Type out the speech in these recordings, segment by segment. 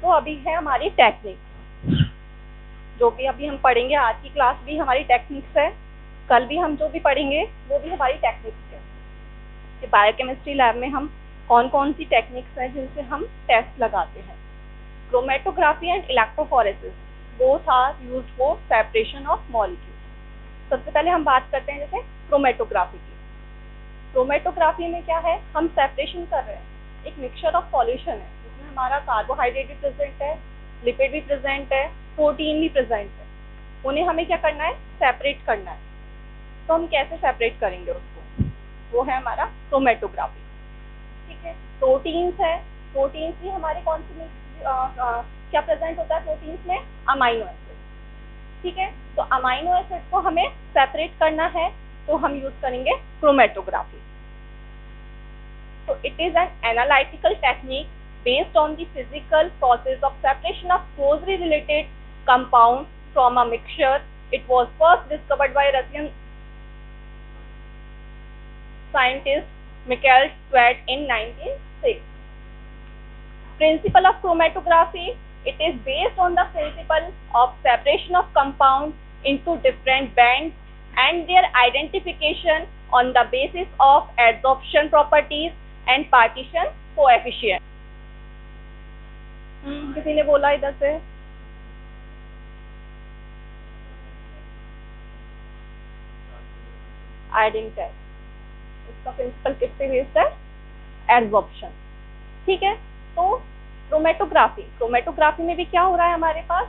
तो अभी है हमारी टेक्निक, जो भी अभी हम पढ़ेंगे, आज की क्लास भी हमारी टेक्निक्स है, कल भी हम जो भी पढ़ेंगे वो भी हमारी टेक्निक्स है कि बायोकेमिस्ट्री लैब में हम कौन कौन सी टेक्निक्स हैं जिनसे हम टेस्ट लगाते हैं। Chromatography and electrophoresis both are used for separation of molecules. सबसे पहले हम बात करते हैं जैसे क्रोमेटोग्राफी की। क्रोमेटोग्राफी में क्या है, हम सेपरेशन कर रहे हैं, एक मिक्सचर ऑफ सॉल्यूशन है जिसमें हमारा कार्बोहाइड्रेट भी प्रेजेंट है, लिपिड भी प्रेजेंट है, प्रोटीन भी प्रेजेंट है। उन्हें हमें क्या करना है, सेपरेट करना है। तो हम कैसे सेपरेट करेंगे उसको, वो है हमारा क्रोमेटोग्राफी। ठीक है, प्रोटीन्स है, प्रोटीन्स भी हमारे कौन से क्या प्रेजेंट होता है प्रोटीन्स में, अमाइनो एसिड। ठीक है, तो अमाइनो एसिड को हमें सेपरेट करना है तो हम यूज करेंगे chromatography. So it is an analytical technique based on the physical process of separation of closely related compounds from a mixture. It was first discovered by Russian scientist Mikhail Schmidt in 1906. Principle of chromatography, it is based on the principle of separation of compounds into different bands and their identification on the basis of adsorption properties and partition coefficient. किसी ने बोला इधर से, iodine test, इसका principal किस पे based है, adsorption. ठीक है, तो क्रोमेटोग्राफी में भी क्या हो रहा है हमारे पास,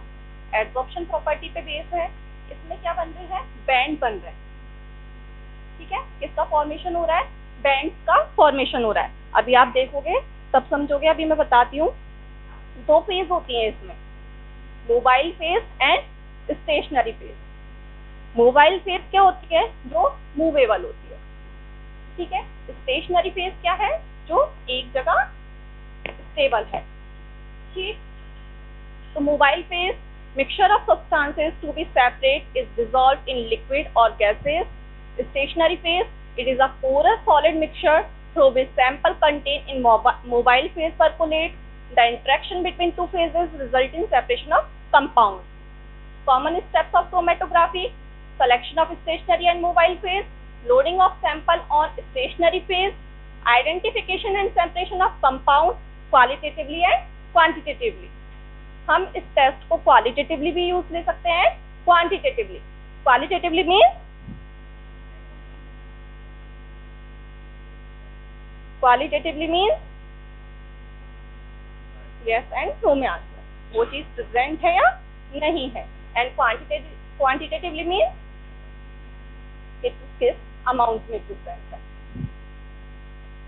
एडसॉर्प्शन प्रॉपर्टी पे बेस्ड है। इसमें क्या बन रही है, बैंड बन रहे हैं। ठीक है, किसका फॉर्मेशन हो रहा है, बैंड का फॉर्मेशन हो रहा है। अभी आप देखोगे तब समझोगे, अभी मैं बताती हूँ। दो फेज होती है इसमें, mobile phase and stationary phase. Mobile phase क्या होती है, जो मूवेबल होती है। ठीक है, स्टेशनरी फेज क्या है, जो एक जगह स्टेबल है। ठीक, तो mobile phase, mixture of substances to be separate is dissolved in liquid और gases. Stationary phase, it is a porous solid mixture through which sample contained in mobile phase percolate. The interaction between two phases result in separation of compounds. Common steps of chromatography: selection of stationary and mobile phase, loading of sample on stationary phase, identification and separation of compounds qualitatively and quantitatively. हम इस test को qualitatively भी use ले सकते हैं, quantitatively. Qualitatively means, qualitatively means yes and no में answer, वो चीज प्रेजेंट है या नहीं है। एंड क्वांटिटेटिवली मीन्स किस अमाउंट में प्रेजेंट है।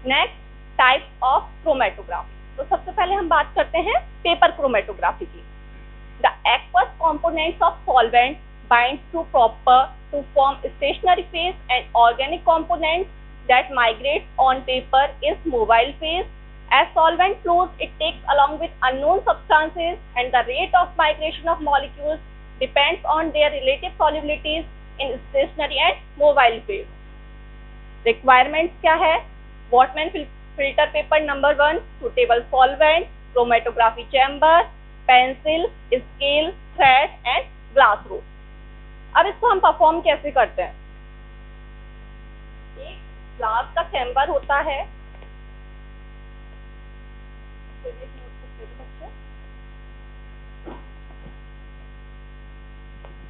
Next, type of chromatography. तो सबसे पहले हम बात करते हैं पेपर क्रोमेटोग्राफी की। The aqueous components of solvent binds to proper to form stationary phase and organic components that migrates on paper is mobile phase. As solvent flows, it takes along with unknown substances, and the rate of migration of molecules depends on their relative solubilities in stationary and mobile phase. Requirements क्या है, Whatman filter paper number 1, suitable solvent, chromatography chamber, pencil, scale, thread and glass rod. अब इसको हम perform कैसे करते हैं, glass का chamber होता है,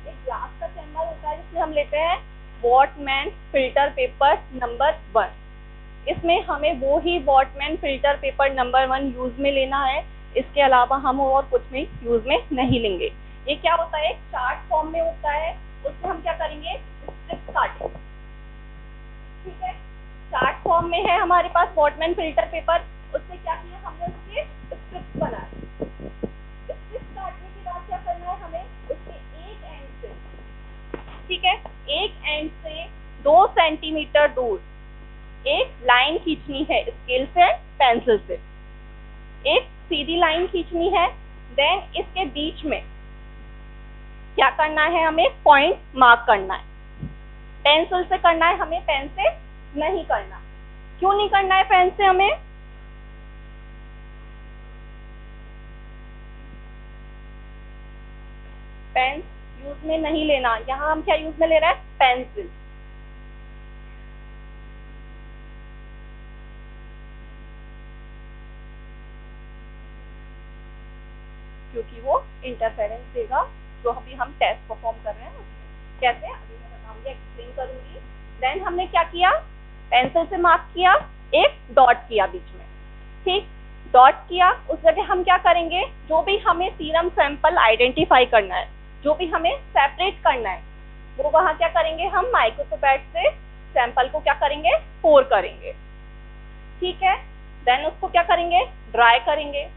एक ग्लास का चैम्बर होता है जिसमें हम लेते हैं वॉटमैन फिल्टर पेपर नंबर 1। इसमें हमें वो ही वॉटमैन फिल्टर पेपर नंबर 1 यूज में लेना है, इसके अलावा हम और कुछ भी यूज में नहीं लेंगे। ये क्या होता है, चार्ट फॉर्म में होता है, उसमें हम क्या करेंगे, स्ट्रिप्स काटेंगे। ठीक है, चार्ट फॉर्म में है हमारे पास वॉटमैन फिल्टर पेपर, उससे क्या किया हमने, उसके स्ट्रिप्स बनाए। स्ट्रिप्स काटने के बाद क्या करना है हमें, उसके एक एंड से, ठीक है, एक एंड से 2 सेंटीमीटर दूर एक लाइन खींचनी है स्केल से, पेंसिल से एक सीधी लाइन खींचनी है। देन इसके बीच में क्या करना है, हमें पॉइंट मार्क करना है। पेंसिल से करना है हमें, पेन से नहीं करना। क्यों नहीं करना है पेन से हमें, पेन यूज में नहीं लेना। यहाँ हम क्या यूज में ले रहे हैं? पेंसिल। क्योंकि वो इंटरफेरेंस देगा जो अभी हम टेस्ट परफॉर्म कर रहे हैं उसमें। कैसे? अभी मैं बताऊंगी, एक्सप्लेन करूंगी। देन हमने क्या किया? पेंसिल से मार्क किया, एक डॉट किया बीच में, ठीक, डॉट किया। उस जगह हम क्या करेंगे? जो भी हमें सीरम सैंपल आइडेंटिफाई करना है, जो भी हमें सेपरेट करना है, वो वहां क्या करेंगे? हम माइक्रोपिपेट से सैंपल को क्या करेंगे? पोर करेंगे, ठीक है। देन उसको क्या करेंगे? ड्राई करेंगे।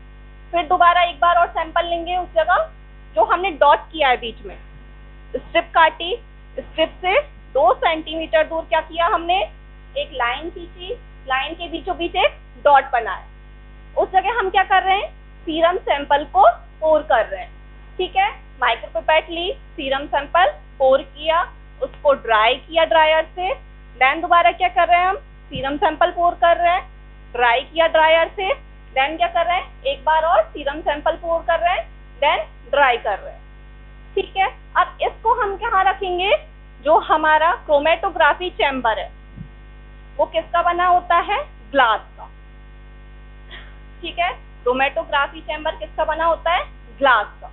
फिर दोबारा एक बार और सैंपल लेंगे उस जगह जो हमने डॉट किया है बीच में, स्ट्रिप काटी, स्ट्रिप से 2 सेंटीमीटर दूर क्या किया हमने? एक लाइन खींची, लाइन के बीचों बीच एक डॉट बनाया। उस जगह हम क्या कर रहे हैं? सीरम सैंपल को पोर कर रहे हैं, ठीक है। माइक्रोपिपेट ली, सीरम सैंपल पोर किया, उसको ड्राई किया ड्रायर से। देन दोबारा क्या कर रहे हैं? हम सीरम सैंपल पोर कर रहे हैं, ड्राई किया ड्रायर से। देन क्या कर रहे हैं? एक बार और सीरम सैंपल पोर कर रहे हैं, देन ड्राई कर रहे हैं, ठीक है। अब इसको हम कहाँ रखेंगे? जो हमारा क्रोमेटोग्राफी चैम्बर है वो किसका बना होता है? ग्लास का, ठीक है। क्रोमेटोग्राफी चैम्बर किसका बना होता है? ग्लास का।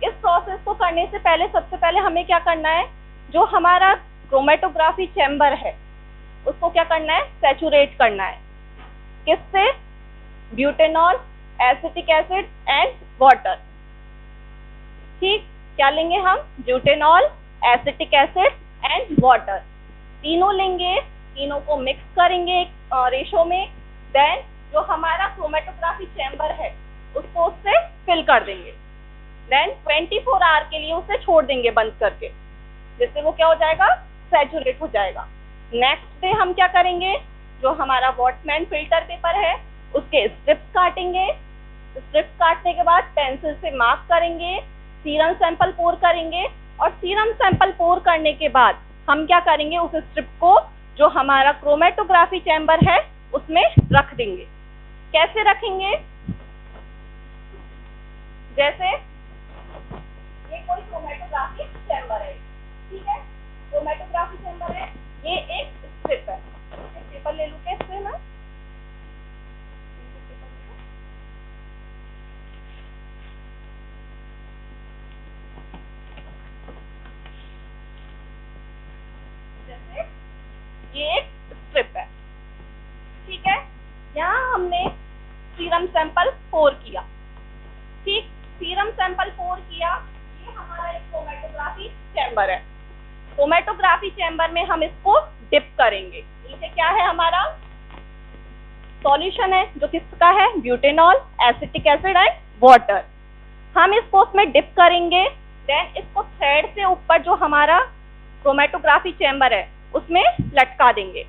इस प्रोसेस को करने से पहले सबसे पहले हमें क्या करना है? जो हमारा क्रोमेटोग्राफी चैम्बर है उसको क्या करना है? सैचुरेट करना है। किससे? Butanol, acetic acid and water, ठीक। क्या लेंगे हम? Butanol, acetic acid and water, तीनों लेंगे, तीनों को मिक्स करेंगे एक रेशो में। देन जो हमारा क्रोमेटोग्राफी चैम्बर है उसको उससे फिल कर देंगे। देन 24 आवर के लिए उसे छोड़ देंगे बंद करके, जिससे वो क्या हो जाएगा? सैचुरेट हो जाएगा। नेक्स्ट डे हम क्या करेंगे? जो हमारा वॉटमैन फिल्टर पेपर है उसके स्ट्रिप्स काटेंगे। स्ट्रिप्स काटने के बाद पेंसिल से मार्क करेंगे, सीरम सैंपल पोर करेंगे, और सीरम सैंपल पोर करने के बाद हम क्या करेंगे? उस स्ट्रिप को जो हमारा क्रोमेटोग्राफी चैम्बर है उसमें रख देंगे। कैसे रखेंगे? जैसे ये कोई क्रोमेटोग्राफी चैम्बर है, ठीक है, क्रोमेटोग्राफी चैम्बर है, ये एक स्ट्रिप है। पेपर ले लूं क्या इससे मैं? जैसे ये एक स्ट्रिप है, ठीक है। यहाँ हमने सीरम सैंपल पोर किया, ठीक, सीरम सैंपल पोर किया। ये हमारा एक क्रोमेटोग्राफी चैम्बर है। क्रोमेटोग्राफी चैम्बर में हम इसको डिप करेंगे। नीचे क्या है? हमारा सॉल्यूशन है जो किसका है? Butanol, acetic acid and water. हम इसको उसमें डिप करेंगे। देन इसको थ्रेड से ऊपर जो हमारा क्रोमेटोग्राफी चैम्बर है उसमें लटका देंगे।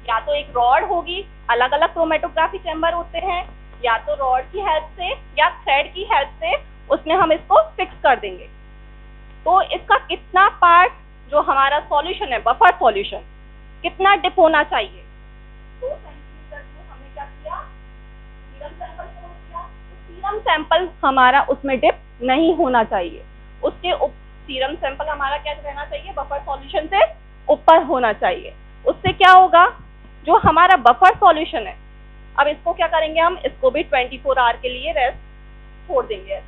या तो एक रॉड होगी, अलग अलग क्रोमेटोग्राफी चैम्बर होते हैं, या तो रॉड की हेल्प से या थ्रेड की हेल्प से उसमें हम इसको फिक्स कर देंगे। तो इसका कितना पार्ट जो हमारा सॉल्यूशन है, बफर सॉल्यूशन, कितना डिप होना चाहिए? 2 सेंटीमीटर में हमने क्या किया? सीरम सैंपल पोर किया। सीरम सैंपल हमारा उसमें डिप नहीं होना चाहिए, उसके सीरम सैंपल हमारा क्या रहना चाहिए? बफर सॉल्यूशन से ऊपर होना चाहिए। उससे क्या होगा? जो हमारा बफर सॉल्यूशन है, अब इसको क्या करेंगे? हम इसको भी 24 आवर के लिए रेस्ट छोड़ देंगे ऐसे,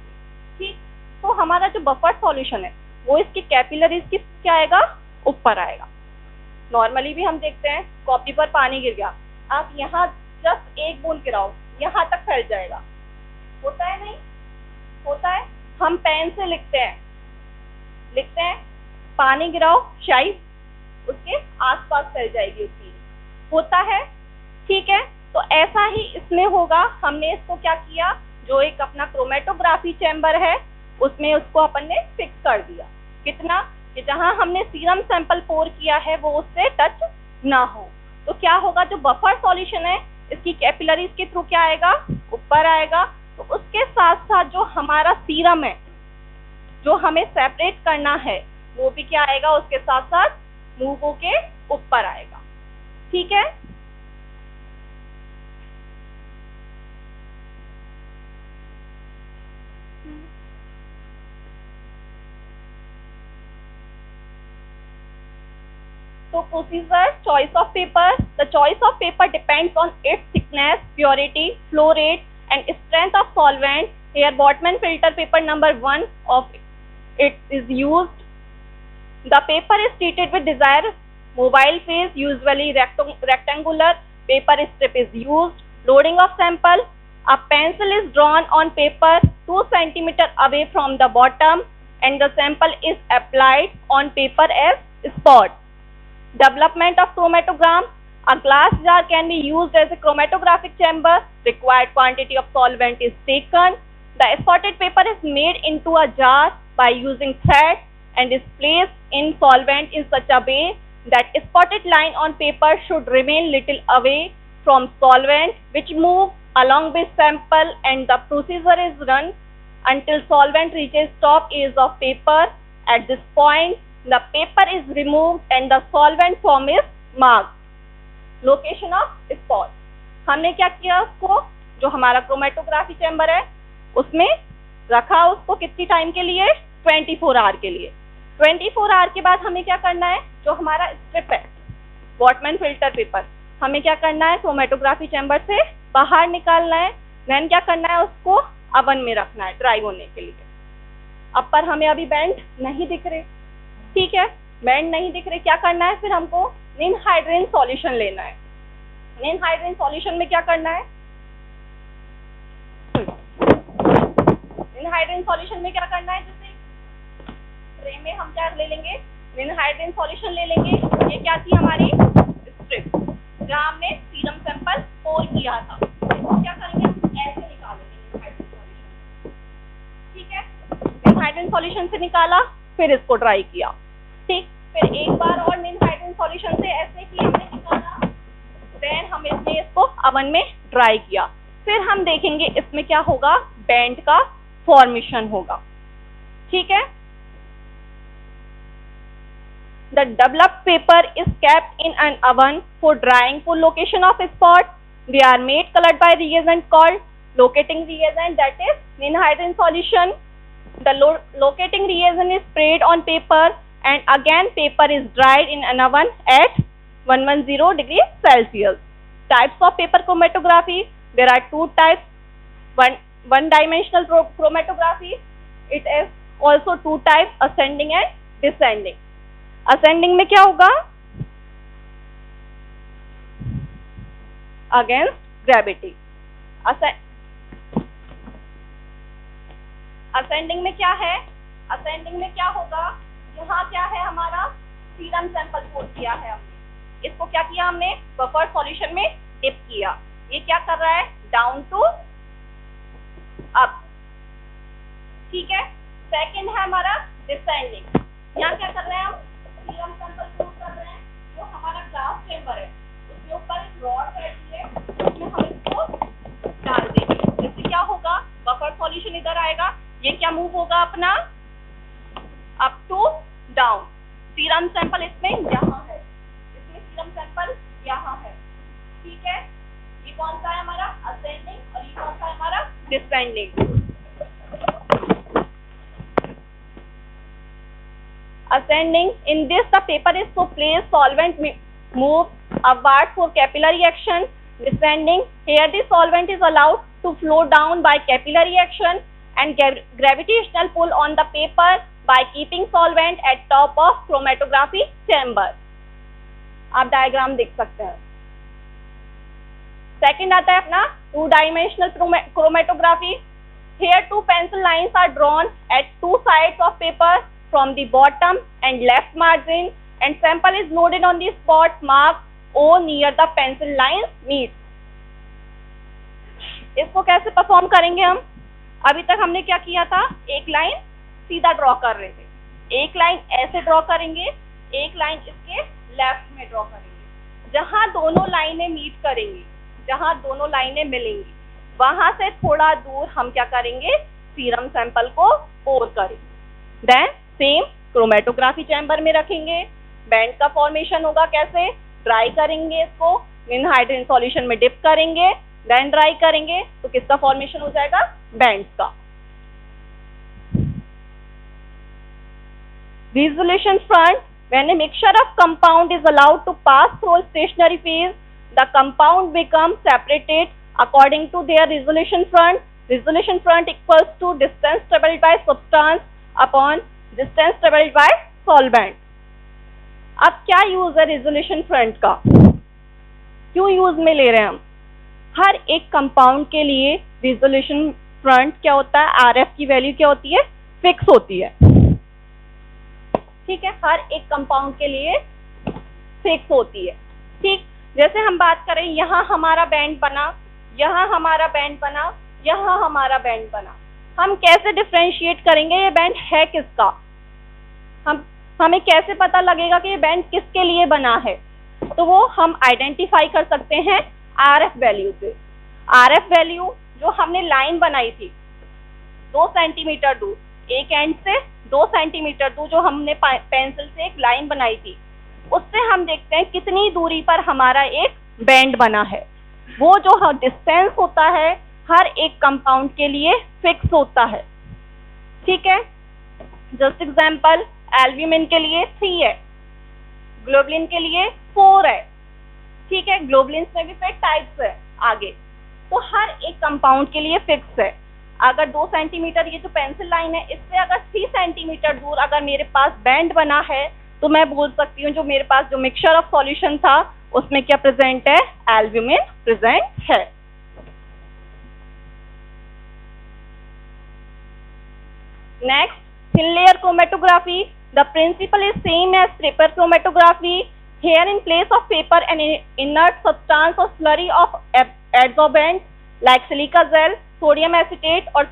ठीक। तो हमारा जो बफर सॉल्यूशन है वो इसकी कैपिलरीज की क्या आएगा? ऊपर आएगा। नॉर्मली भी हम देखते हैं कॉपी पर पानी गिर गया, आप यहाँ जस्ट एक बूंद गिराओ, यहाँ तक फैल जाएगा। होता है? नहीं होता है। हम पेन से लिखते हैं, पानी गिराओ, स्याही उसके आसपास फैल जाएगी उसकी। होता है, ठीक है। तो ऐसा ही इसमें होगा। हमने इसको क्या किया? जो एक अपना क्रोमेटोग्राफी चैम्बर है उसमें उसको अपन ने फिक्स कर दिया। कितना? कि जहां हमने सीरम सैंपल पोर किया है वो उससे टच ना हो। तो क्या होगा? जो बफर सॉल्यूशन है इसकी कैपिलरीज के थ्रू क्या आएगा? ऊपर आएगा। तो उसके साथ साथ जो हमारा सीरम है जो हमें सेपरेट करना है वो भी क्या आएगा? उसके साथ साथ मूव होके ऊपर आएगा, ठीक है। So procedure, choice of paper. The choice of paper depends on its thickness, purity, flow rate and strength of solvent. Here Botman filter paper number 1 of it is used. The paper is treated with desired mobile phase, usually rectangular. Paper strip is used. Loading of sample. A pencil is drawn on paper 2 cm away from the bottom and the sample is applied on paper as spot. Development of chromatogram. A glass jar can be used as a chromatographic chamber. Required quantity of solvent is taken. The spotted paper is made into a jar by using thread and is placed in solvent in such a way that spotted line on paper should remain little away from solvent, which move along with sample, and the procedure is run until solvent reaches top edge of paper. At this point, the paper is removed and the solvent form is marked. Location of spot. हमने क्या किया, उसको जो हमारा chromatography chamber है उसमें रखा, उसको कितनी टाइम के लिए, 24 आवर के लिए। 24 आवर के बाद हमें क्या करना है, जो हमारा स्ट्रिप है बॉटमैन फिल्टर पेपर, हमें क्या करना है, क्रोमेटोग्राफी चैम्बर से बाहर निकालना है। देन क्या करना है, उसको अवन में रखना है ड्राई होने के लिए। अब पर हमें अभी बैंड नहीं दिख रहे, ठीक है, बैंड नहीं दिख रहे, क्या करना है, फिर हमको निनहाइड्रिन सॉल्यूशन लेना है। निनहाइड्रिन सॉल्यूशन में क्या करना है, निनहाइड्रिन सॉल्यूशन में क्या करना है, जैसे ट्रे में हम क्या ले लेंगे, निनहाइड्रिन सॉल्यूशन ले लेंगे। ये क्या थी, हमारी स्ट्रिप जहाँ हमने सीरम सैंपल पोर किया था। इसको क्या करेंगे, ऐसे निकालेंगे निनहाइड्रिन सॉल्यूशन, ठीक है। निनहाइड्रिन सॉल्यूशन से निकाला, फिर इसको ड्राई किया, ठीक, फिर एक बार और निनहाइड्रिन सॉल्यूशन से ऐसे ही हमने निकाला, देन हम इसको अवन में ड्राई किया। फिर हम देखेंगे इसमें क्या होगा, बैंड का फॉर्मेशन होगा, ठीक है। The developed paper is kept in an oven for drying for location of spot. They are made colored by reagent called locating reagent, that is ninhydrin solution. The locating reagent is sprayed on paper and again paper is dried in an oven at 110 degrees Celsius. Types of paper chromatography. There are two types. One dimensional chromatography. It is also two types, ascending and descending. Ascending में क्या होगा, against gravity. Ascending में क्या है, ascending में क्या होगा, यहाँ क्या है, हमारा सीरम सैंपल पोर किया है हमने, इसको क्या किया हमने, बफर सॉल्यूशन में डिप किया। ये क्या कर रहा है, डाउन टू अप, ठीक है। सेकंड है हमारा डिसेंडिंग। यहाँ क्या कर रहे हैं, हम सीरम सैंपल पोर कर रहे हैं, जो हमारा ग्लास चेंबर है उसके ऊपर एक रॉड बैठी है, उसमें हम इसको डाल देंगे। इससे क्या होगा, बफर सॉल्यूशन इधर आएगा, ये क्या मूव होगा अपना, up to down. Serum sample इसमें यहाँ है, इसमें सीरम सैंपल यहाँ है, ठीक है। ये कौन सा है हमारा, असेंडिंग, और ये कौन सा है हमारा, descending. Ascending, in this the paper is so placed, solvent moves upward for capillary action. Descending, here the solvent is allowed to flow down by capillary action and gravitational pull on the paper by keeping solvent at top of chromatography chamber. आप diagram देख सकते हैं। Second आता है अपना two dimensional chromatography. Here two pencil lines are drawn at two sides of paper from the bottom and left margin and sample is loaded on the spot marked O near the pencil lines meet. इसको कैसे perform करेंगे हम, अभी तक हमने क्या किया था, एक लाइन सीधा ड्रॉ कर रहे थे, एक लाइन ऐसे ड्रॉ करेंगे, एक लाइन इसके लेफ्ट में ड्रॉ करेंगे। जहां दोनों लाइनें मीट करेंगी, जहां दोनों लाइनें मिलेंगी, वहां से थोड़ा दूर हम क्या करेंगे, सीरम सैंपल को पोर करेंगे। देन सेम क्रोमेटोग्राफी चैम्बर में रखेंगे। बैंड का फॉर्मेशन होगा कैसे, ड्राई करेंगे, इसको निनहाइड्रिन सॉल्यूशन में डिप करेंगे, देन ड्राई करेंगे, तो किसका फॉर्मेशन हो जाएगा, बैंड का। Resolution front, When a mixture of compound is allowed to pass through stationary phase, the compound becomes separated according to their resolution front. Resolution front equals to distance traveled by substance upon distance traveled by solvent. अब क्या use है resolution front का, क्यों use में ले रहे हैं हम? हर एक कंपाउंड के लिए रेजोल्यूशन फ्रंट क्या होता है, आरएफ की वैल्यू क्या होती है, फिक्स होती है। ठीक है, हर एक कंपाउंड के लिए फिक्स होती है। ठीक, जैसे हम बात करें, यहाँ हमारा बैंड बना, यहाँ हमारा बैंड बना, यहाँ हमारा बैंड बना, हम कैसे डिफरेंशिएट करेंगे ये बैंड है किसका? हमें कैसे पता लगेगा कि ये बैंड किसके लिए बना है? तो वो हम आइडेंटिफाई कर सकते हैं आरएफ वैल्यू से। आरएफ वैल्यू जो हमने लाइन बनाई थी 2 सेंटीमीटर दूर, एक एंड से 2 सेंटीमीटर दूर जो हमने पेंसिल से एक लाइन बनाई थी, उससे हम देखते हैं कितनी दूरी पर हमारा एक बैंड बना है। वो जो डिस्टेंस होता है हर एक कंपाउंड के लिए फिक्स होता है। ठीक है, जस्ट एग्जांपल, एल्ब्यूमिन के लिए 3 है, ग्लोबुलिन के लिए 4 है। ठीक है, ग्लोबुलिन में भी फिर टाइप्स है आगे, तो हर एक कंपाउंड के लिए फिक्स है। अगर 2 सेंटीमीटर ये जो पेंसिल लाइन है, इससे अगर 3 सेंटीमीटर दूर अगर मेरे पास बैंड बना है, तो मैं बोल सकती हूँ जो मेरे पास जो मिक्सचर ऑफ सॉल्यूशन था उसमें क्या प्रेजेंट है, एल्ब्यूमिन प्रेजेंट है। Next, thin layer chromatography. The principle is same as paper chromatography. Here in place of paper an inert substance or slurry of adsorbent like silica gel, sodium acetate or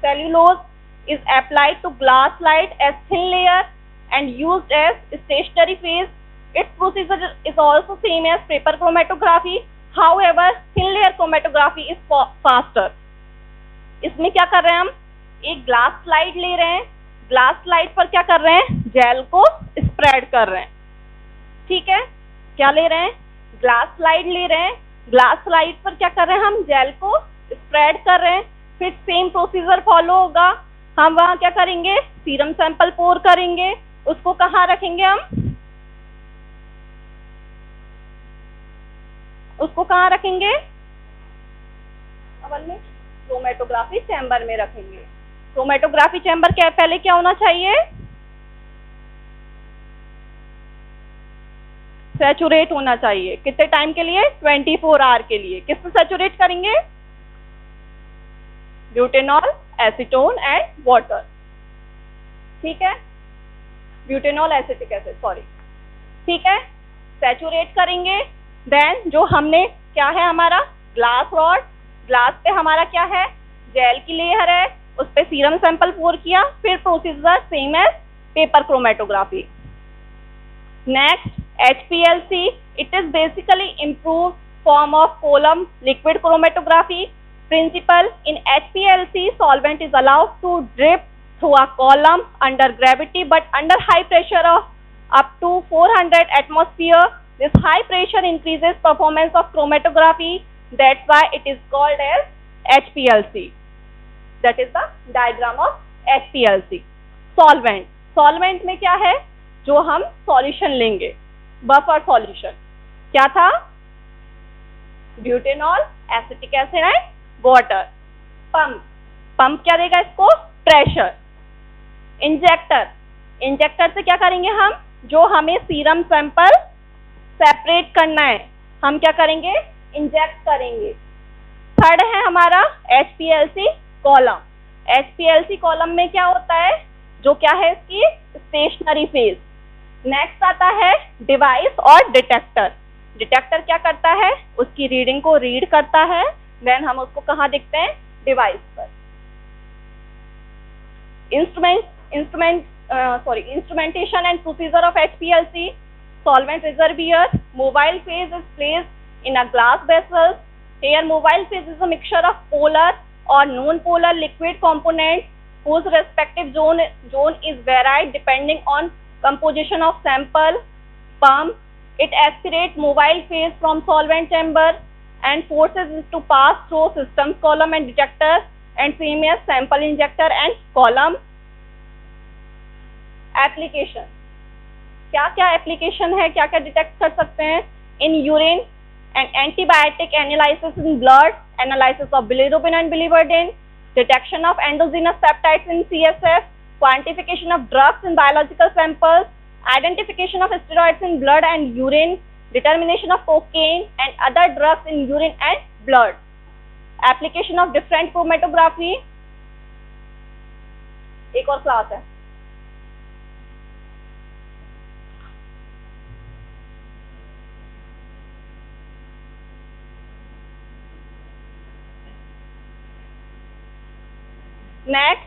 cellulose is applied to glass slide as thin layer and used as stationary phase. Its procedure is also same as paper chromatography. However, thin layer chromatography is faster. इसमें क्या कर रहे हैं हम, एक glass slide ले रहे हैं, ग्लास स्लाइड पर क्या कर रहे हैं, जेल को स्प्रेड कर रहे हैं। ठीक है, क्या ले रहे हैं, ग्लास स्लाइड ले रहे हैं, ग्लास स्लाइड पर क्या कर रहे हैं, हम जेल को स्प्रेड कर रहे हैं। फिर सेम प्रोसीजर फॉलो होगा, हम वहां क्या करेंगे, सीरम सैंपल पोर करेंगे, उसको कहाँ रखेंगे, हम उसको कहाँ रखेंगे, अवल में क्रोमेटोग्राफी चैम्बर में रखेंगे। क्रोमेटोग्राफी चैम्बर क्या पहले क्या होना चाहिए, सैचुरेट होना चाहिए। कितने टाइम के लिए, 24 आवर के लिए। किससे सैचुरेट करेंगे, ब्यूटेनॉल, एसीटोन एंड वाटर। ठीक है, ब्यूटेनॉल एसिटिक एसिड, सॉरी। ठीक है, सैचुरेट करेंगे। देन जो हमने क्या है, हमारा ग्लास रॉड, ग्लास पे हमारा क्या है, जेल की लेयर है, उस पे सीरम सैंपल पोर किया। फिर procedure same as paper chromatography. Next, HPLC, it is basically improved form of column liquid chromatography. Principle, in HPLC solvent is allowed to drip through a column under gravity but under high pressure of up to 400 atmosphere. This high pressure increases performance of chromatography. That's why it is called as HPLC. That is the diagram of HPLC. Solvent, solvent में क्या है, जो हम solution लेंगे, buffer solution क्या था, butanol, acetic acid and water. Pump, pump क्या देगा इसको, प्रेशर। इंजेक्टर, इंजेक्टर से क्या करेंगे हम, जो हमें सीरम सैंपल सेपरेट करना है, हम क्या करेंगे, इंजेक्ट करेंगे। थर्ड है हमारा HPLC कॉलम। HPLC कॉलम में क्या होता है, जो क्या है इसकी स्टेशनरी फेज। नेक्स्ट आता है डिवाइस और डिटेक्टर। डिटेक्टर क्या करता है, उसकी रीडिंग को रीड करता है, देन हम उसको कहाँ देखते हैं, डिवाइस पर। Instrumentation and procedure of HPLC, solvent reservoir. Mobile phase is placed in a glass vessel. Here mobile phase is a mixture of polar or non-polar liquid components whose respective zone is varied depending on composition of sample. Pump, it aspirates mobile phase from solvent chamber and forces it to pass through systems column and detector, and same as sample injector and column. Application, क्या क्या application है, क्या क्या detect कर सकते हैं in urine and antibiotic analysis in blood, analysis of bilirubin and बिलिवर्डिन, detection of endogenous peptides in CSF, quantification of drugs in biological samples, identification of steroids in blood and urine, determination of cocaine and other drugs in urine and blood, application of different chromatography. एक और class है। Next,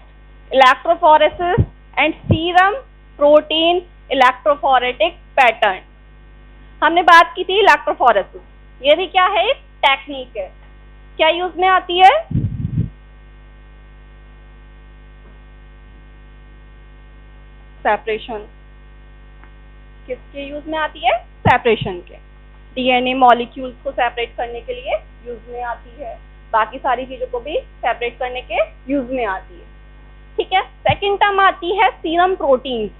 electrophoresis and serum protein electrophoretic pattern. हमने बात की थी electrophoresis, ये भी क्या है, टेक्निक है। क्या यूज में आती है? सेपरेशन। किसके यूज में आती है? सेपरेशन के। DNA मॉलिक्यूल्स को सेपरेट करने के लिए यूज में आती है, बाकी सारी चीजों को भी सेपरेट करने के यूज में आती है। ठीक है। सेकंड टर्म आती है सीरम प्रोटीन्स।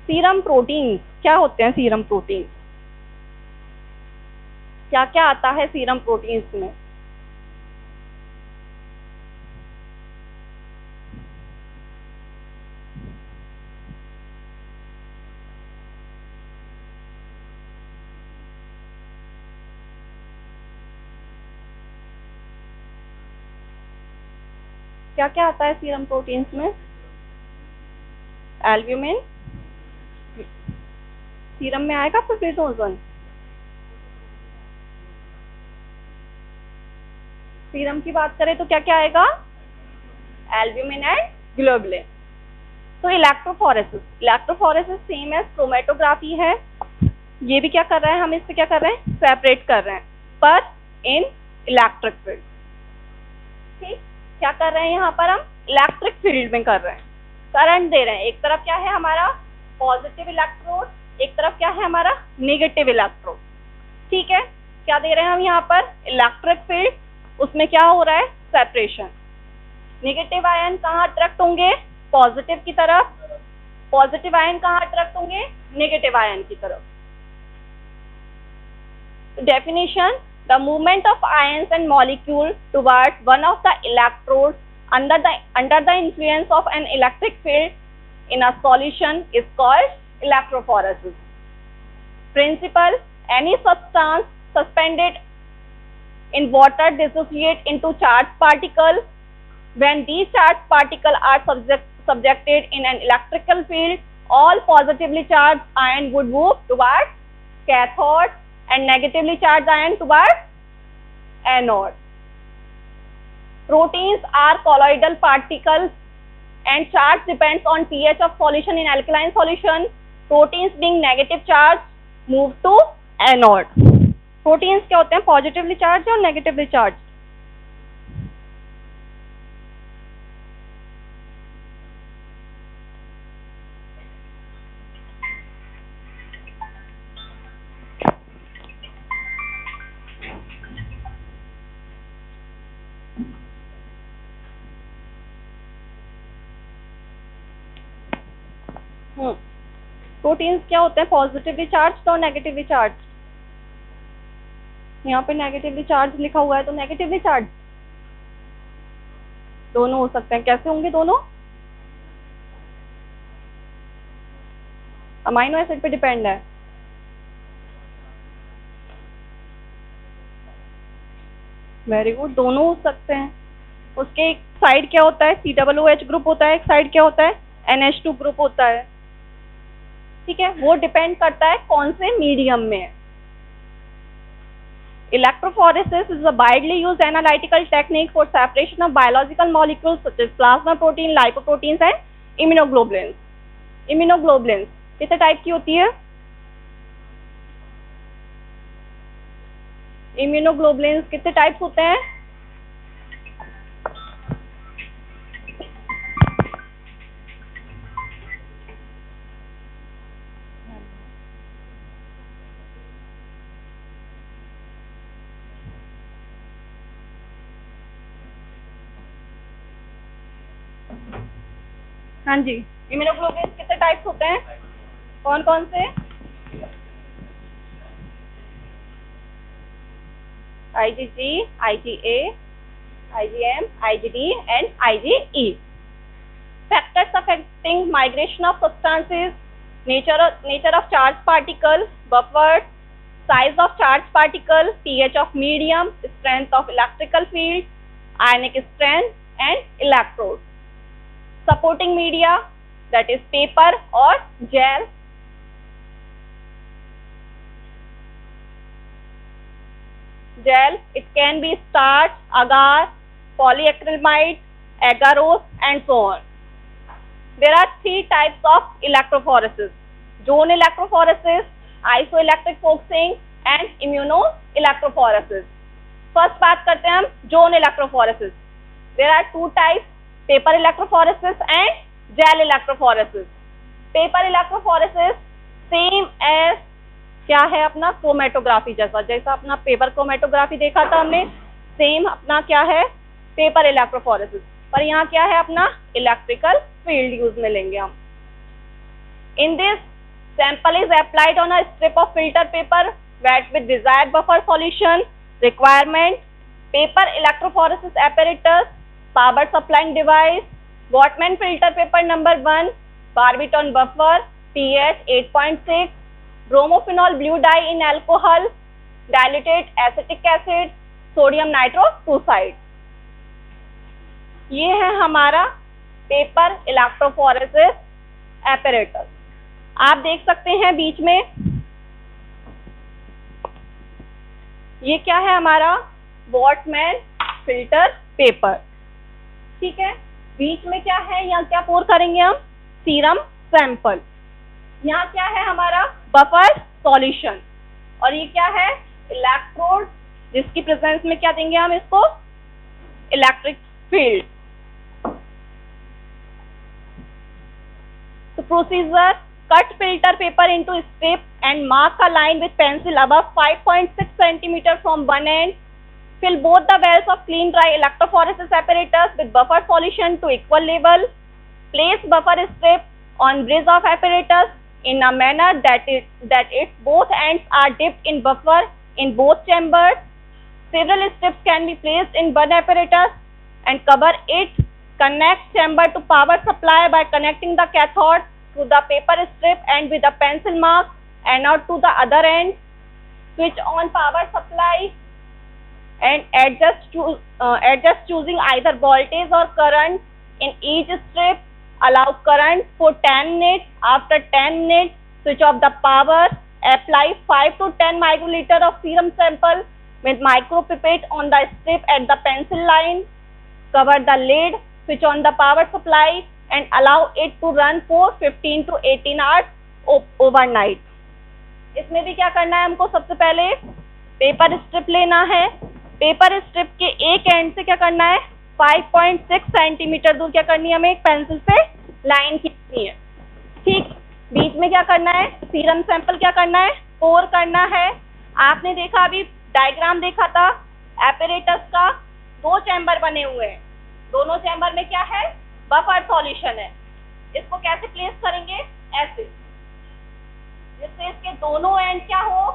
सीरम प्रोटीन्स क्या होते हैं? सीरम प्रोटीन्स क्या क्या आता है सीरम प्रोटीन्स में? क्या क्या आता है सीरम प्रोटीन्स में? एल्ब्यूमिन सीरम में आएगा, फिर फिब्रिनोजन सीरम की बात करें तो क्या क्या आएगा? Albumin and globulin. तो इलेक्ट्रोफोरेसिस सेम एज क्रोमेटोग्राफी है। ये भी क्या कर रहे हैं, हम इससे क्या कर रहे हैं? सेपरेट कर रहे हैं, पर इन इलेक्ट्रिक फील्ड। ठीक, क्या कर रहे हैं यहाँ पर? हम इलेक्ट्रिक फील्ड में कर रहे हैं, करंट दे रहे हैं। एक तरफ क्या है हमारा? पॉजिटिव इलेक्ट्रोड, एक तरफ क्या है हमारा? Negative electrode. ठीक है, क्या दे रहे हैं हम यहाँ पर? Electric field. उसमें क्या हो रहा है? सेपरेशन। नेगेटिव आयन कहाँ अट्रैक्ट होंगे? पॉजिटिव की तरफ। पॉजिटिव आयन कहाँ अट्रैक्ट होंगे? नेगेटिव आयन की तरफ। Definition: the movement of ions and molecules towards one of the electrodes under the influence of an electric field in a solution is called electrophoresis. Principle: any substance suspended in water dissociate into charged particles. When these charged particles are subjected in an electrical field, all positively charged ion would move towards cathode and negatively charged ion towards anode. Proteins are colloidal particles and charge depends on pH of solution in alkaline solution. Proteins being negative charge move to anode. Proteins क्या होते हैं? Positively charge और negatively charge. Proteins क्या होते हैं? Positively charge और negatively charge. यहाँ पे नेगेटिवली चार्ज लिखा हुआ है, तो नेगेटिवली चार्ज दोनों हो सकते हैं। कैसे होंगे दोनों? अमाइनो एसिड पे डिपेंड है। वेरी गुड, दोनों हो सकते हैं। उसके एक साइड क्या होता है? COOH ग्रुप होता है, एक साइड क्या होता है? NH2 ग्रुप होता है। ठीक है, वो डिपेंड करता है कौन से मीडियम में। Electrophoresis is a widely used analytical technique for separation of biological molecules such as plasma protein, lipoproteins and immunoglobulins. Immunoglobulins कितने टाइप की होती है? Immunoglobulins कितने टाइप्स होते हैं? हाँ जी, इम्यूनोग्लोबुलिन कितने टाइप्स होते हैं, कौन कौन से? IgG, IgA, IgM, IgD and IgE. Factors affecting migration of substances: nature of charged particle, buffers, size of charged particle, pH of medium, strength of electrical field, ionic strength and electrode. Supporting media, that is paper or gel. Gel, it can be starch, agar, polyacrylamide, agarose and so on. There are three types of electrophoresis: zone electrophoresis, isoelectric focusing and immunoelectrophoresis. First बात करते हैं हम zone electrophoresis. There are two types: paper electrophoresis and gel electrophoresis. Paper electrophoresis same as क्या है अपना chromatography जैसा, जैसा अपना पेपर क्रोमेटोग्राफी देखा था हमने, सेम अपना क्या है पेपर इलेक्ट्रोफोरेसिस, पर यहाँ क्या है अपना इलेक्ट्रिकल फील्ड यूज में लेंगे हम. In this sample is applied on a strip of filter paper wet with desired buffer solution. Requirement: paper electrophoresis apparatus, power supplying device, Whatman filter paper number 1, barbiton buffer, pH 8.6, bromophenol blue dye in alcohol, diluted acetic acid, sodium nitrochloride. ये है हमारा paper electrophoresis apparatus. आप देख सकते हैं बीच में ये क्या है हमारा वॉटमैन फिल्टर पेपर. ठीक है, बीच में क्या है, यहाँ क्या पोर करेंगे हम, सीरम सैंपल. यहाँ क्या है हमारा बफर सॉल्यूशन, और ये क्या है इलेक्ट्रोड, जिसकी प्रेजेंस में क्या देंगे हम इसको इलेक्ट्रिक फील्ड. तो procedure: cut filter paper into strip and mark a line with pencil above 5.6 cm from one end. Fill both the wells of clean dry electrophoresis apparatus with buffer solution to equal level. Place buffer strip on bridge of apparatus in a manner that its both ends are dipped in buffer in both chambers. Several strips can be placed in one apparatus and cover it. Connect chamber to power supply by connecting the cathode to the paper strip and with a pencil mark anode to the other end. Switch on power supply and adjust choosing either voltage or current in each strip. Allow current for 10 minutes. After 10 minutes, switch off the power. Apply 5 to 10 microliter of serum sample with micropipette on the strip at the pencil line. Cover the lid. Switch on the power supply and allow it to run for 15 to 18 hours overnight. इसमें भी क्या करना है हमको, सबसे पहले paper strip लेना है. पेपर स्ट्रिप के एक एंड से क्या करना है 5.6 सेंटीमीटर दूर क्या करनी है हमें एक पेंसिल से लाइन खींचनी है. ठीक, बीच में क्या करना है सीरम सैंपल क्या करना है पोर करना है. आपने देखा अभी डायग्राम देखा था एपरेटस का, दो चैम्बर बने हुए हैं, दोनों चैम्बर में क्या है बफर सॉल्यूशन है. इसको कैसे प्लेस करेंगे, ऐसे, जिससे इसके दोनों एंड क्या हो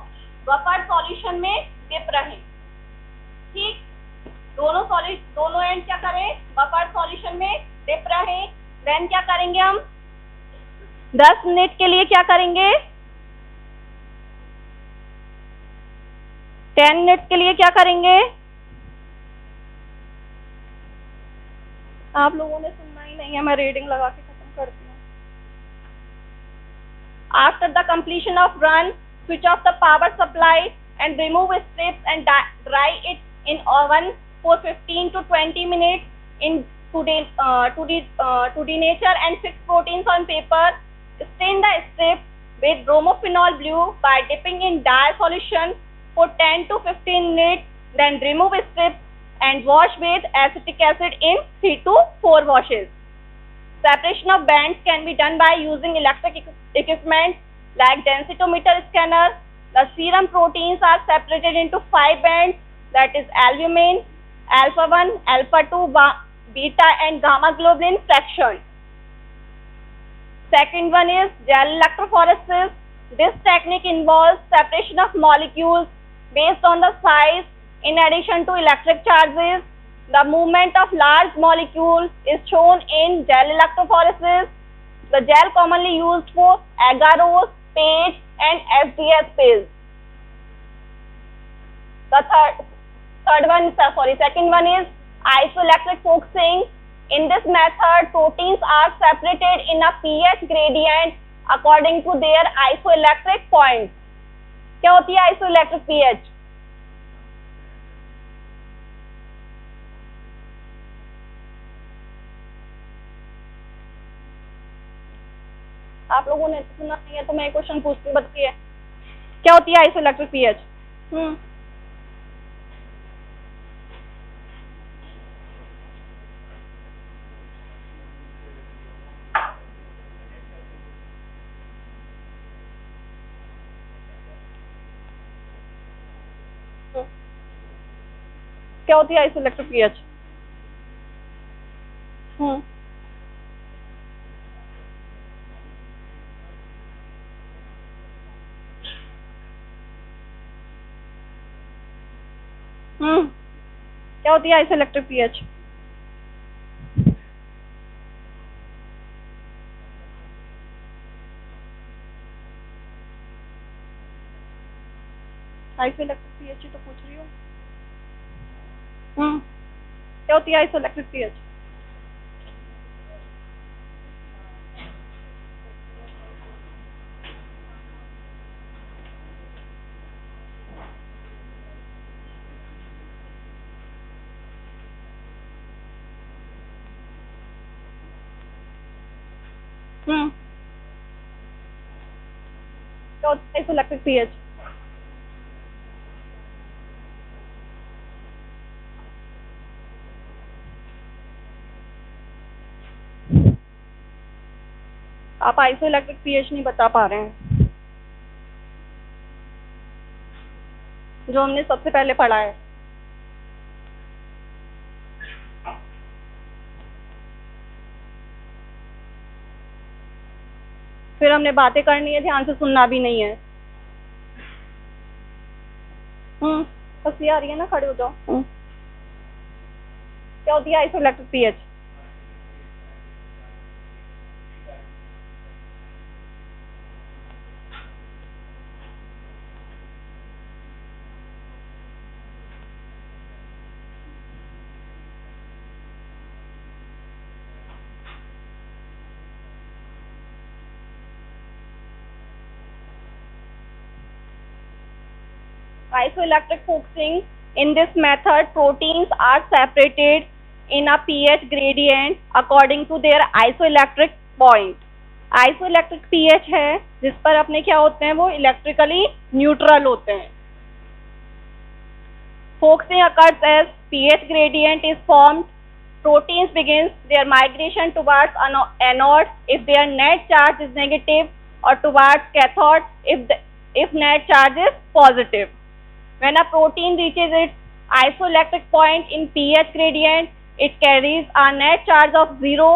बफर सॉल्यूशन में डिप रहे. ठीक, दोनों एंड क्या करें बफर सॉल्यूशन में डिप रहे. देन क्या करेंगे हम 10 मिनट के लिए क्या करेंगे 10 मिनट के लिए क्या करेंगे. आप लोगों ने सुनना ही नहीं है, मैं रीडिंग लगा के खत्म करती हूँ. After the completion of run, switch off the power supply and remove strips and dry it in oven for 15 to 20 minutes in to denature and fix proteins on paper. Stain the strip with bromophenol blue by dipping in dye solution for 10 to 15 minutes. Then remove strips and wash with acetic acid in 3 to 4 washes. Separation of bands can be done by using electric equipment like densitometer scanner. The serum proteins are separated into 5 bands, that is albumin, alpha 1, alpha 2, beta and gamma globulin fraction. Second one is gel electrophoresis. This technique involves separation of molecules based on the size in addition to electric charges. The movement of large molecules is shown in gel electrophoresis. The gel commonly used for agarose, paste and SDS paste. The second one is isoelectric focusing. In this method, proteins are separated in a pH gradient according to their isoelectric points. क्या होती है isoelectric pH? आप लोगों ने सुना नहीं है तो मैं क्वेश्चन पूछती हूँ, बताइए क्या होती है isoelectric pH? क्या होती है आइसोइलेक्ट्रिक पीएच? क्या होती है आइसोइलेक्ट्रिक पीएच? आइसोइलेक्ट्रिक पीएच ही तो पूछ रही हूँ। क्या होती है आइसोइलेक्ट्रिक पीएच? क्या होती है आइसोइलेक्ट्रिक पीएच? आप आइसोइलेक्ट्रिक पीएच नहीं बता पा रहे हैं जो हमने सबसे पहले पढ़ा है। फिर हमने बातें करनी है, ध्यान से सुनना भी नहीं है। हंसी आ रही है ना, खड़े हो जाओ। क्या होती है isoelectric pH? Isoelectric focusing. In this method, proteins are separated in a pH gradient according to their isoelectric point. Isoelectric pH है जिस पर अपने क्या होते हैं, वो इलेक्ट्रिकली न्यूट्रल होते हैं। Focusing occurs as pH gradient is formed. Proteins begins their migration towards anode if their net charge is negative, or towards cathode if net charge is positive. When a protein reaches its isoelectric point in pH gradient, it carries a net charge of 0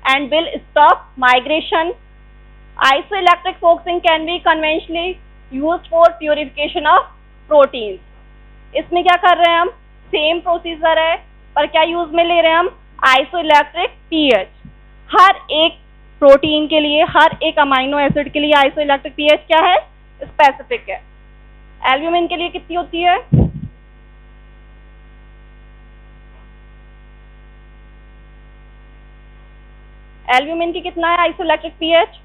and will stop migration. Isoelectric focusing can be conventionally used for purification of proteins. इसमें क्या कर रहे हैं हम, same procedure है पर क्या use में ले रहे हैं हम, आइसोइलेक्ट्रिक पीएच। हर एक प्रोटीन के लिए, हर एक अमाइनो एसिड के लिए आइसोइलेक्ट्रिक पीएच क्या है, स्पेसिफिक है। एल्ब्यूमिन के लिए कितनी होती है? एल्ब्यूमिन की कितना है आइसोइलेक्ट्रिक पीएच?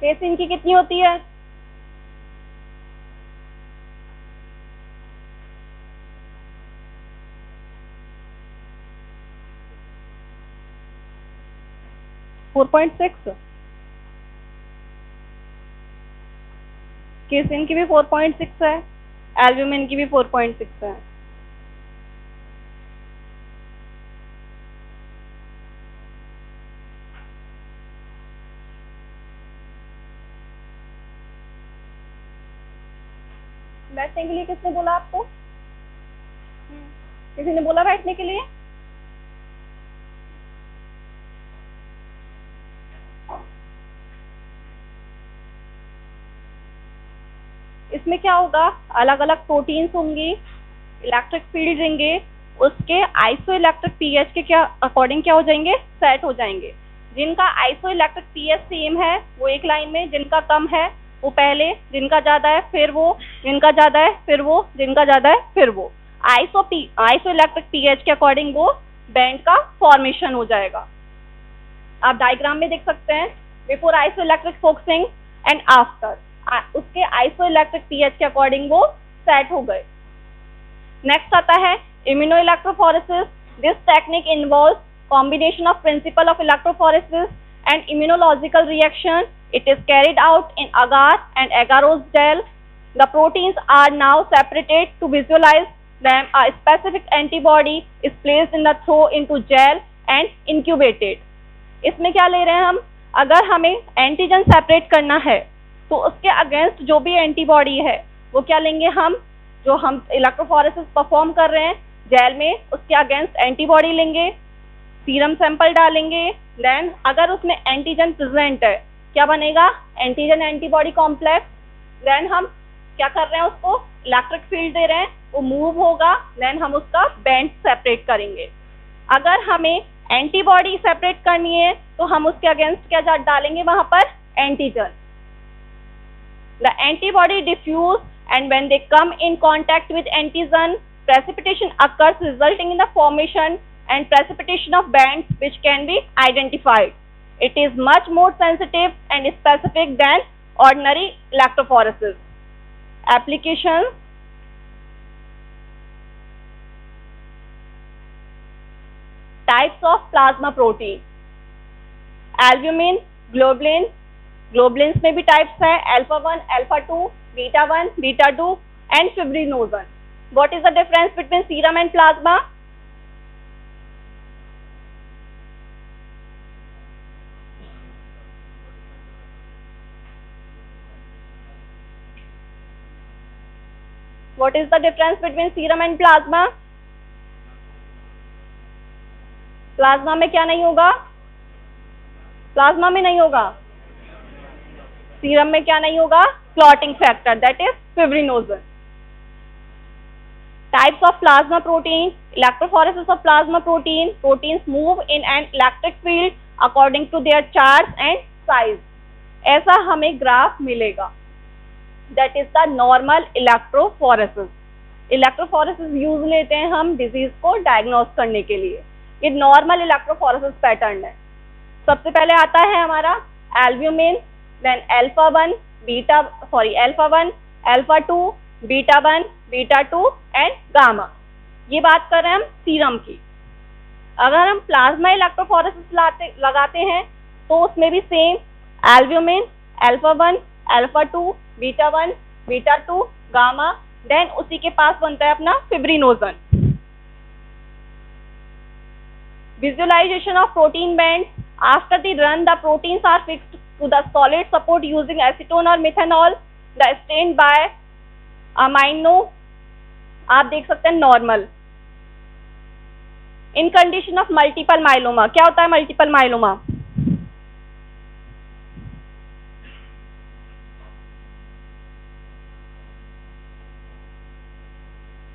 केसिन की कितनी होती है? केसिन की भी 4.6 है, एल्ब्यूमिन की भी 4.6 है। बैठने के लिए किसने बोला आपको? किसी ने बोला बैठने के लिए? इसमें क्या होगा, अलग अलग प्रोटीन्स होंगी, इलेक्ट्रिक फील्ड देंगे, उसके आइसो इलेक्ट्रिक पीएच के क्या अकॉर्डिंग क्या हो जाएंगे, सेट हो जाएंगे। जिनका आइसो इलेक्ट्रिक पीएच सेम है वो एक लाइन में, जिनका कम है वो पहले, जिनका ज्यादा है फिर वो, जिनका ज्यादा है फिर वो, जिनका ज्यादा है फिर वो। आइसो इलेक्ट्रिक पीएच के अकॉर्डिंग वो बैंड का फॉर्मेशन हो जाएगा। आप डायग्राम में देख सकते हैं, before iso electric focusing and after, उसके आइसो इलेक्ट्रिक पीएच के अकॉर्डिंग वो सेट हो गए। नेक्स्ट आता है immuno electrophoresis. This technique involves combination of principle of electrophoresis and immunological reaction. It is carried out in agar and agarose gel. The proteins are now separated. To visualize them, a specific antibody is placed in the throw into gel and incubated. इसमें क्या ले रहे हैं हम, अगर हमें antigen separate करना है तो उसके अगेंस्ट जो भी एंटीबॉडी है वो क्या लेंगे हम, जो हम इलेक्ट्रोफोरेसिस परफॉर्म कर रहे हैं जेल में उसके अगेंस्ट एंटीबॉडी लेंगे, सीरम सैंपल डालेंगे, देन अगर उसमें एंटीजन प्रेजेंट है क्या बनेगा, एंटीजन एंटीबॉडी कॉम्प्लेक्स। देन हम क्या कर रहे हैं, उसको इलेक्ट्रिक फील्ड दे रहे हैं, वो मूव होगा, देन हम उसका बैंड सेपरेट करेंगे। अगर हमें एंटीबॉडी सेपरेट करनी है तो हम उसके अगेंस्ट क्या डालेंगे वहां पर, antigen. The antibody diffuse and when they come in contact with antigen, precipitation occurs resulting in the formation and precipitation of bands which can be identified. It is much more sensitive and specific than ordinary electrophoresis. Applications: types of plasma protein, albumin, globulin. Globulins में भी types हैं, alpha 1, alpha 2, beta 1, beta 2 and fibrinogen. What is the difference between serum and plasma? What is the difference between serum and plasma? Plasma में क्या नहीं होगा, plasma में नहीं होगा, सीरम में क्या नहीं होगा, clotting factor, that is fibrinogen. Types of plasma protein, electrophoresis of plasma protein. Proteins move in an electric field according to their charge and size. ऐसा हमें ग्राफ मिलेगा, that is the normal electrophoresis. Electrophoresis use लेते हैं हम disease को diagnose करने के लिए। ये नॉर्मल इलेक्ट्रोफोरेसिस पैटर्न है। सबसे पहले आता है हमारा albumin, then alpha 1, alpha 2, beta 1, beta 2 and gamma. ये बात कर रहे हैं हम सीरम की। अगर हम प्लाज्मा इलेक्ट्रोफोरेसिस लगाते हैं तो उसमें भी same albumin, alpha 1, alpha 2, beta 1, beta 2, gamma, then उसी के पास बनता है अपना fibrinogen. Visualization of protein bands. After the run, the proteins are fixed to the solid support using acetone or methanol. The strain by amino, आप देख सकते हैं normal. In condition of multiple myeloma, क्या होता है मल्टीपल माइलोमा?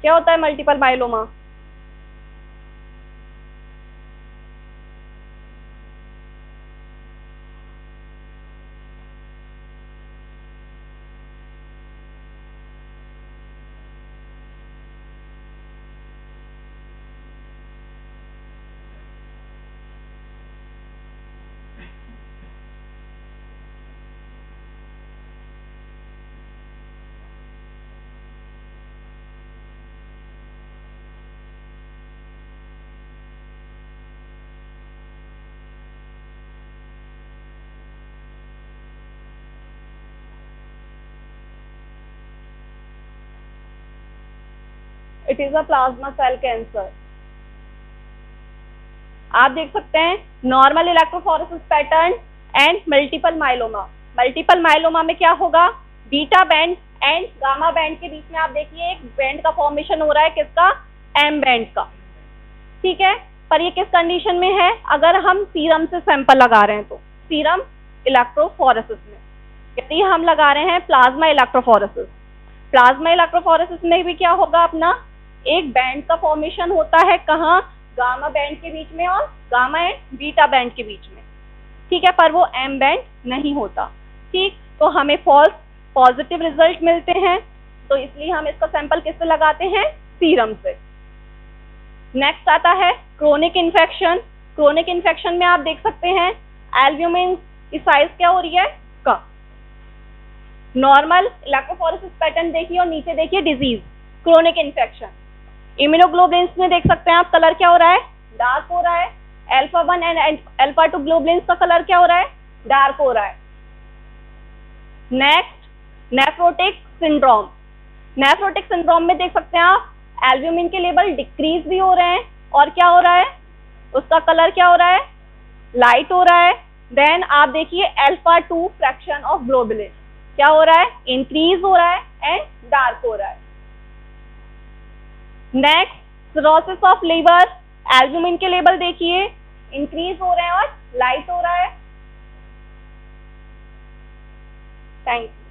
क्या होता है multiple myeloma? It is a plasma cell cancer. आप देख सकते हैं normal electrophoresis pattern and multiple myeloma. Multiple myeloma में क्या होगा, beta band and gamma band के बीच में आप देखिए एक बैंड का फॉर्मेशन हो रहा है, किसका? एम बैंड का, ठीक है। पर ये किस कंडीशन में है? अगर हम सीरम से सैंपल लगा रहे हैं तो, सीरम इलेक्ट्रोफोरेसिस में। यदि हम लगा रहे हैं प्लाज्मा इलेक्ट्रोफोरेसिस, प्लाज्मा इलेक्ट्रोफोरेसिस में भी क्या होगा अपना, एक बैंड का फॉर्मेशन होता है, कहाँ? गामा बैंड के बीच में और गामा एंड बीटा बैंड के बीच में, ठीक है। पर वो एम बैंड नहीं होता, ठीक। तो हमें फॉल्स पॉजिटिव रिजल्ट मिलते हैं, तो इसलिए हम इसका सैंपल किससे लगाते हैं? सीरम से। नेक्स्ट आता है क्रोनिक इन्फेक्शन। क्रोनिक इन्फेक्शन में आप देख सकते हैं एल्ब्यूमिन की साइज क्या हो रही है? का नॉर्मल इलेक्ट्रोफोरेसिस पैटर्न देखिए और नीचे देखिए डिजीज, क्रोनिक इन्फेक्शन। इम्यूनोग्लोबुलिन्स में देख सकते हैं आप, कलर क्या हो रहा है? डार्क हो रहा है। अल्फा 1 एंड अल्फा 2 ग्लोबुलिन्स का कलर क्या हो रहा है? डार्क हो रहा है। Next nephrotic syndrome. Nephrotic syndrome में देख सकते हैं आप एल्ब्यूमिन के लेवल डिक्रीज भी हो रहे हैं, और क्या हो रहा है? उसका कलर क्या हो रहा है? लाइट हो रहा है। देन आप देखिए अल्फा 2 फ्रैक्शन ऑफ ग्लोबुलिन क्या हो रहा है? इंक्रीज हो रहा है एंड डार्क हो रहा है। Next cirrhosis of liver. Albumin के लेवल देखिए इंक्रीज हो रहे हैं और लाइट हो रहा है। Thank you.